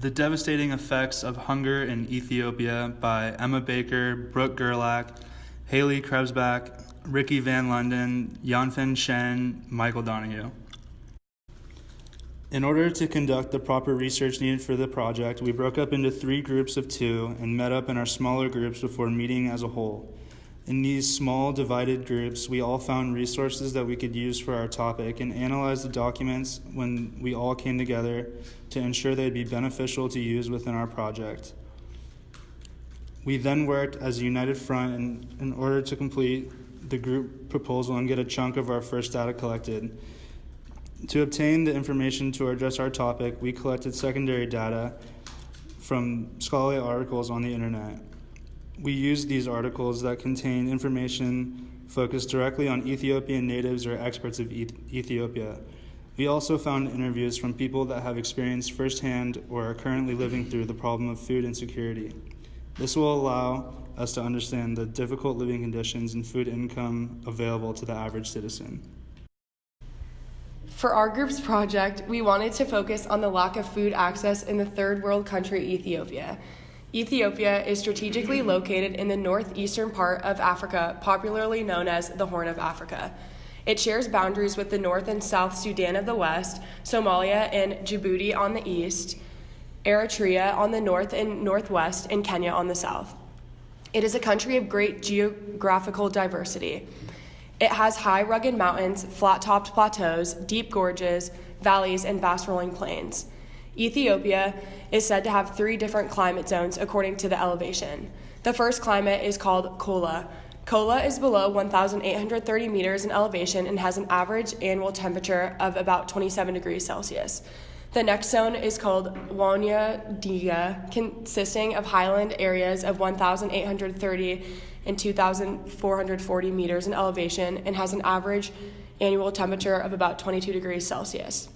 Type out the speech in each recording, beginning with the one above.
The Devastating Effects of Hunger in Ethiopia by Emma Baker, Brooke Gerlach, Haley Krebsbach, Ricky Van London, Yanfin Shen, Michael Donahue. In order to conduct the proper research needed for the project, we broke up into 3 groups of 2 and met up in our smaller groups before meeting as a whole. In these small, divided groups, we all found resources that we could use for our topic and analyzed the documents when we all came together to ensure they'd be beneficial to use within our project. We then worked as a united front in order to complete the group proposal and get a chunk of our first data collected. To obtain the information to address our topic, we collected secondary data from scholarly articles on the internet. We used these articles that contain information focused directly on Ethiopian natives or experts of Ethiopia. We also found interviews from people that have experienced firsthand or are currently living through the problem of food insecurity. This will allow us to understand the difficult living conditions and food income available to the average citizen. For our group's project, we wanted to focus on the lack of food access in the third world country, Ethiopia. Ethiopia is strategically located in the northeastern part of Africa, popularly known as the Horn of Africa. It shares boundaries with the North and South Sudan of the west, Somalia and Djibouti on the east, Eritrea on the north and northwest, and Kenya on the south. It is a country of great geographical diversity. It has high rugged mountains, flat-topped plateaus, deep gorges, valleys, and vast rolling plains. Ethiopia is said to have 3 different climate zones according to the elevation. The first climate is called Kola. Kola is below 1,830 meters in elevation and has an average annual temperature of about 27 degrees Celsius. The next zone is called Wanya Diga, consisting of highland areas of 1,830 and 2,440 meters in elevation and has an average annual temperature of about 22 degrees Celsius.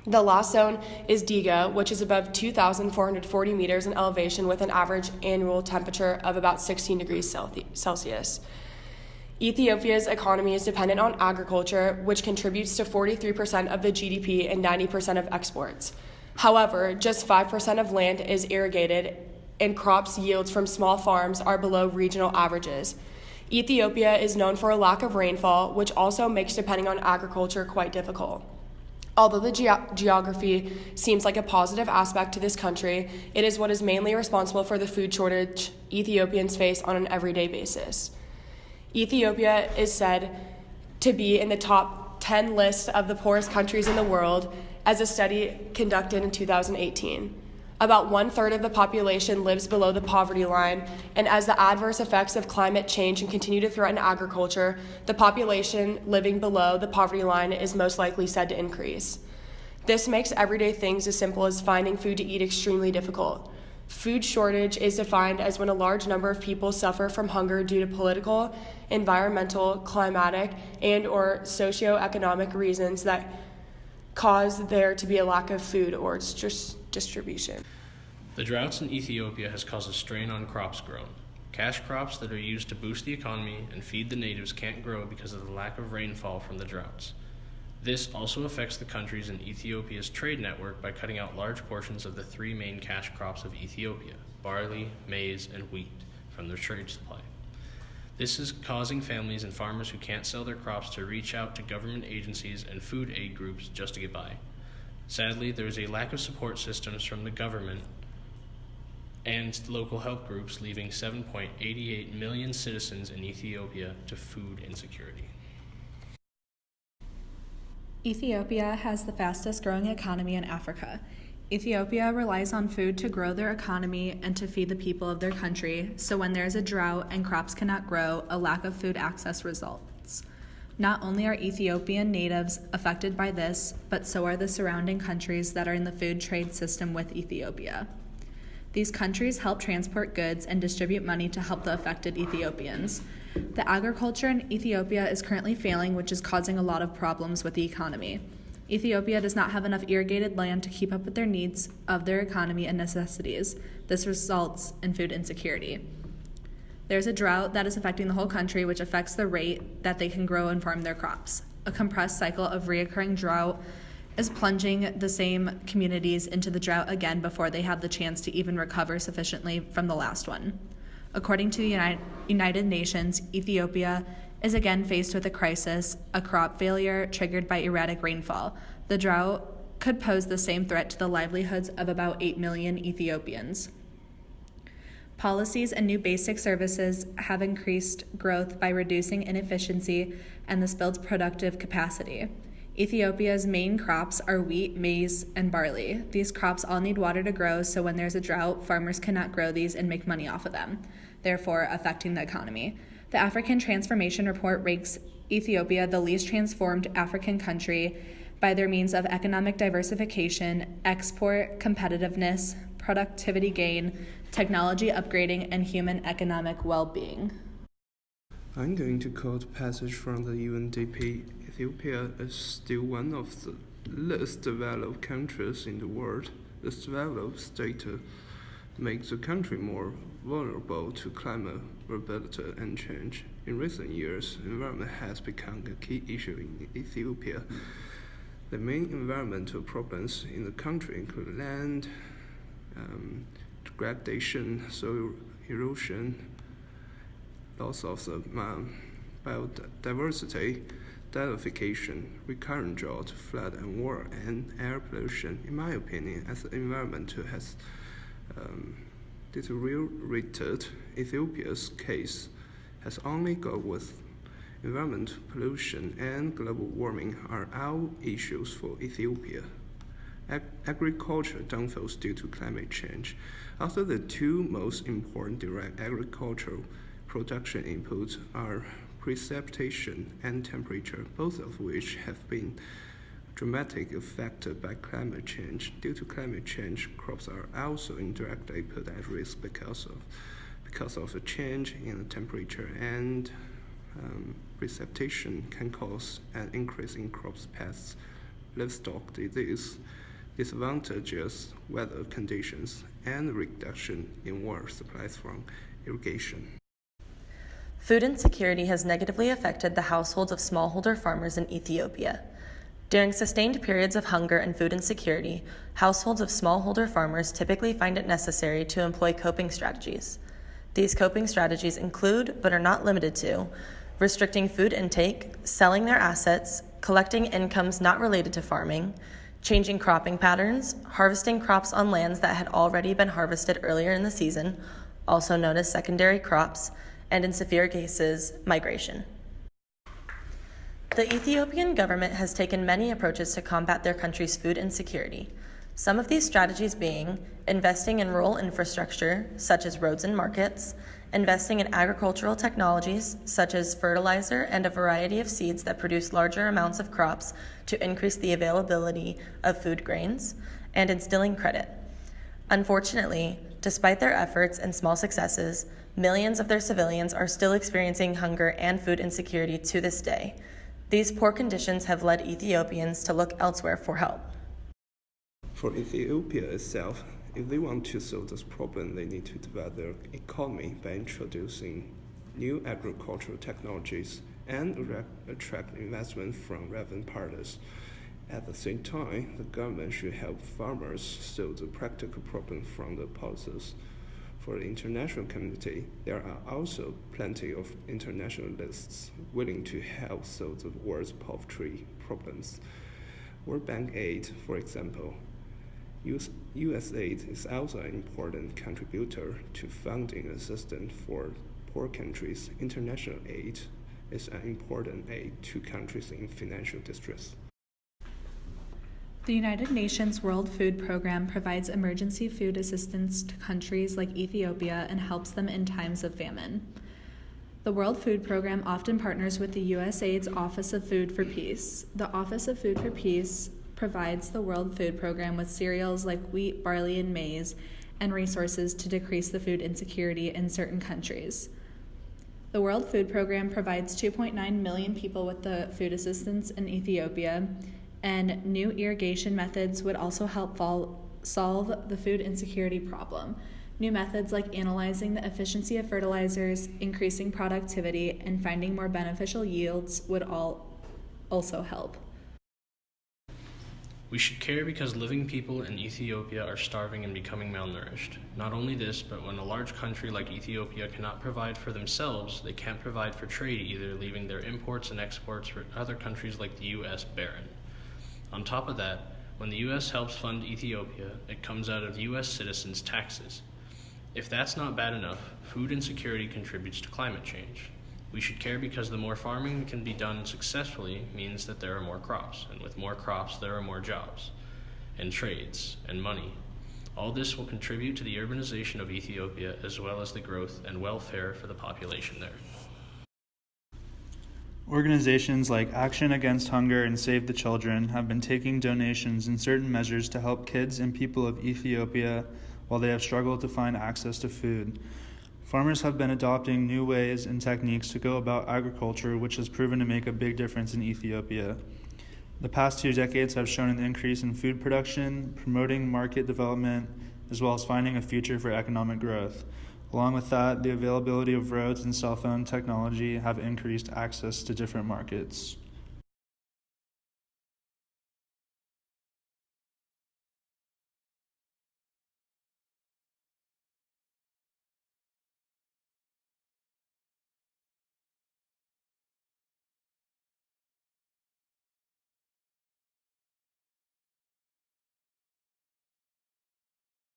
The last zone is Diga, which is above 2,440 meters in elevation with an average annual temperature of about 16 degrees Celsius. Ethiopia's economy is dependent on agriculture, which contributes to 43% of the GDP and 90% of exports. However, just 5% of land is irrigated, and crops yields from small farms are below regional averages. Ethiopia is known for a lack of rainfall, which also makes depending on agriculture quite difficult. Although the geography seems like a positive aspect to this country, it is what is mainly responsible for the food shortage Ethiopians face on an everyday basis. Ethiopia is said to be in the top 10 list of the poorest countries in the world, as a study conducted in 2018. About 1/3 of the population lives below the poverty line, and as the adverse effects of climate change and continue to threaten agriculture, the population living below the poverty line is most likely said to increase. This makes everyday things as simple as finding food to eat extremely difficult. Food shortage is defined as when a large number of people suffer from hunger due to political, environmental, climatic, and/or socioeconomic reasons that cause there to be a lack of food or its distribution. The droughts in Ethiopia has caused a strain on crops grown. Cash crops that are used to boost the economy and feed the natives can't grow because of the lack of rainfall from the droughts. This also affects the countries in Ethiopia's trade network by cutting out large portions of the 3 main cash crops of Ethiopia, barley, maize, and wheat, from their trade supply. This is causing families and farmers who can't sell their crops to reach out to government agencies and food aid groups just to get by. Sadly, there is a lack of support systems from the government and local help groups, leaving 7.88 million citizens in Ethiopia to food insecurity. Ethiopia has the fastest growing economy in Africa. Ethiopia relies on food to grow their economy and to feed the people of their country, so when there is a drought and crops cannot grow, a lack of food access results. Not only are Ethiopian natives affected by this, but so are the surrounding countries that are in the food trade system with Ethiopia. These countries help transport goods and distribute money to help the affected Ethiopians. The agriculture in Ethiopia is currently failing, which is causing a lot of problems with the economy. Ethiopia does not have enough irrigated land to keep up with their needs of their economy and necessities. This results in food insecurity. There's a drought that is affecting the whole country, which affects the rate that they can grow and farm their crops. A compressed cycle of reoccurring drought is plunging the same communities into the drought again before they have the chance to even recover sufficiently from the last one. According to the United Nations, Ethiopia is again faced with a crisis, a crop failure triggered by erratic rainfall. The drought could pose the same threat to the livelihoods of about 8 million Ethiopians. Policies and new basic services have increased growth by reducing inefficiency and the spilled productive capacity. Ethiopia's main crops are wheat, maize, and barley. These crops all need water to grow, so when there's a drought, farmers cannot grow these and make money off of them, therefore affecting the economy. The African Transformation Report ranks Ethiopia the least transformed African country by their means of economic diversification, export competitiveness, productivity gain, technology upgrading, and human economic well-being. I'm going to quote a passage from the UNDP. Ethiopia is still one of the least developed countries in the world. This developed state makes the country more vulnerable to climate variability and change. In recent years, environment has become a key issue in Ethiopia. The main environmental problems in the country include land degradation, soil erosion, loss of the biodiversity, desertification, recurrent drought, flood and war, and air pollution. In my opinion, as the environment has deteriorated, Ethiopia's case has only got with environment pollution and global warming are our issues for Ethiopia. Agriculture downfalls due to climate change. After the two most important direct agricultural production inputs are precipitation and temperature, both of which have been dramatically affected by climate change. Due to climate change, crops are also indirectly put at risk because of a change in the temperature, and precipitation can cause an increase in crop pests, livestock disease, disadvantageous weather conditions, and reduction in water supplies from irrigation. Food insecurity has negatively affected the households of smallholder farmers in Ethiopia. During sustained periods of hunger and food insecurity, households of smallholder farmers typically find it necessary to employ coping strategies. These coping strategies include, but are not limited to, restricting food intake, selling their assets, collecting incomes not related to farming, changing cropping patterns, harvesting crops on lands that had already been harvested earlier in the season, also known as secondary crops, and in severe cases, migration. The Ethiopian government has taken many approaches to combat their country's food insecurity. Some of these strategies being investing in rural infrastructure, such as roads and markets, investing in agricultural technologies, such as fertilizer and a variety of seeds that produce larger amounts of crops to increase the availability of food grains, and instilling credit. Unfortunately, despite their efforts and small successes, millions of their civilians are still experiencing hunger and food insecurity to this day. These poor conditions have led Ethiopians to look elsewhere for help. For Ethiopia itself, if they want to solve this problem, they need to develop their economy by introducing new agricultural technologies and attract investment from relevant parties. At the same time, the government should help farmers solve the practical problem from the policies. For the international community, there are also plenty of internationalists willing to help solve the world's poverty problems. World Bank aid, for example, U.S. aid is also an important contributor to funding assistance for poor countries. International aid is an important aid to countries in financial distress. The United Nations World Food Program provides emergency food assistance to countries like Ethiopia and helps them in times of famine. The World Food Program often partners with the USAID's Office of Food for Peace. The Office of Food for Peace provides the World Food Program with cereals like wheat, barley, and maize, and resources to decrease the food insecurity in certain countries. The World Food Program provides 2.9 million people with the food assistance in Ethiopia, and new irrigation methods would also help solve the food insecurity problem. New methods like analyzing the efficiency of fertilizers, increasing productivity, and finding more beneficial yields would all also help. We should care because living people in Ethiopia are starving and becoming malnourished. Not only this, but when a large country like Ethiopia cannot provide for themselves, they can't provide for trade either, leaving their imports and exports for other countries like the US barren. On top of that, when the US helps fund Ethiopia, it comes out of US citizens' taxes. If that's not bad enough, food insecurity contributes to climate change. We should care because the more farming can be done successfully means that there are more crops, and with more crops there are more jobs, and trades, and money. All this will contribute to the urbanization of Ethiopia as well as the growth and welfare for the population there. Organizations like Action Against Hunger and Save the Children have been taking donations and certain measures to help kids and people of Ethiopia while they have struggled to find access to food. Farmers have been adopting new ways and techniques to go about agriculture, which has proven to make a big difference in Ethiopia. The past 2 decades have shown an increase in food production, promoting market development, as well as finding a future for economic growth. Along with that, the availability of roads and cell phone technology have increased access to different markets.